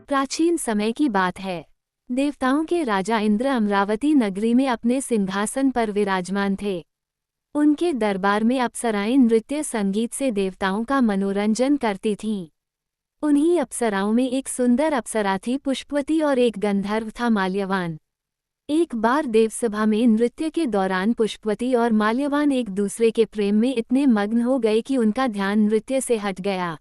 प्राचीन समय की बात है। देवताओं के राजा इंद्र अमरावती नगरी में अपने सिंहासन पर विराजमान थे। उनके दरबार में अप्सराएं नृत्य संगीत से देवताओं का मनोरंजन करती थीं। उन्हीं अप्सराओं में एक सुंदर अप्सरा थी पुष्पवती और एक गंधर्व था माल्यवान। एक बार देवसभा में नृत्य के दौरान पुष्पवती और माल्यवान एक दूसरे के प्रेम में इतने मग्न हो गए कि उनका ध्यान नृत्य से हट गया।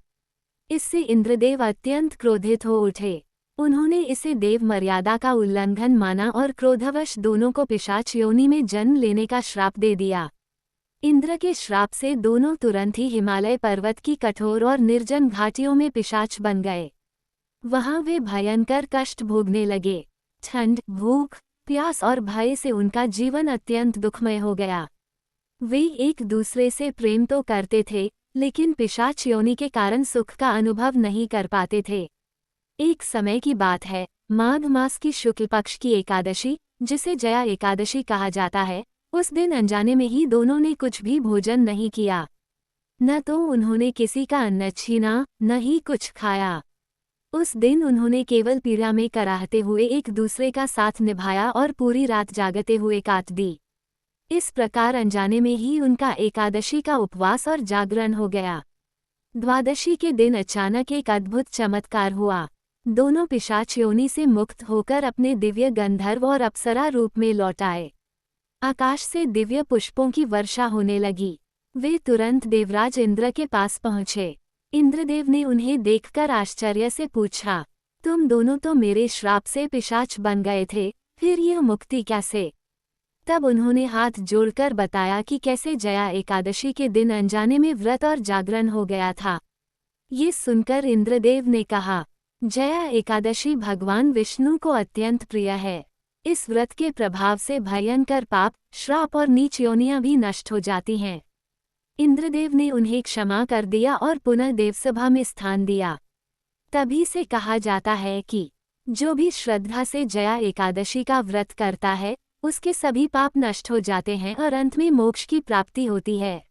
इससे इंद्रदेव अत्यंत क्रोधित हो उठे। उन्होंने इसे देव मर्यादा का उल्लंघन माना और क्रोधवश दोनों को पिशाच योनि में जन्म लेने का श्राप दे दिया। इंद्र के श्राप से दोनों तुरंत ही हिमालय पर्वत की कठोर और निर्जन घाटियों में पिशाच बन गए। वहां वे भयंकर कष्ट भोगने लगे। ठंड, भूख, प्यास और भय से उनका जीवन अत्यंत दुखमय हो गया। वे एक दूसरे से प्रेम तो करते थे, लेकिन पिशाच योनि के कारण सुख का अनुभव नहीं कर पाते थे। एक समय की बात है, माघ मास की शुक्ल पक्ष की एकादशी, जिसे जया एकादशी कहा जाता है, उस दिन अनजाने में ही दोनों ने कुछ भी भोजन नहीं किया। न तो उन्होंने किसी का अन्न छीना, न ही कुछ खाया। उस दिन उन्होंने केवल पीड़ा में कराहते हुए एक दूसरे का साथ निभाया और पूरी रात जागते हुए काट दी। इस प्रकार अनजाने में ही उनका एकादशी का उपवास और जागरण हो गया। द्वादशी के दिन अचानक एक अद्भुत चमत्कार हुआ। दोनों पिशाच योनि से मुक्त होकर अपने दिव्य गंधर्व और अप्सरा रूप में लौट आए। आकाश से दिव्य पुष्पों की वर्षा होने लगी। वे तुरंत देवराज इंद्र के पास पहुँचे। इंद्रदेव ने उन्हें देखकर आश्चर्य से पूछा, तुम दोनों तो मेरे श्राप से पिशाच बन गए थे, फिर यह मुक्ति कैसे? तब उन्होंने हाथ जोड़कर बताया कि कैसे जया एकादशी के दिन अनजाने में व्रत और जागरण हो गया था। ये सुनकर इंद्रदेव ने कहा, जया एकादशी भगवान विष्णु को अत्यंत प्रिय है। इस व्रत के प्रभाव से भयंकर पाप, श्राप और नीच योनियां भी नष्ट हो जाती हैं। इंद्रदेव ने उन्हें क्षमा कर दिया और पुनः देवसभा में स्थान दिया। तभी से कहा जाता है कि जो भी श्रद्धा से जया एकादशी का व्रत करता है, उसके सभी पाप नष्ट हो जाते हैं और अंत में मोक्ष की प्राप्ति होती है।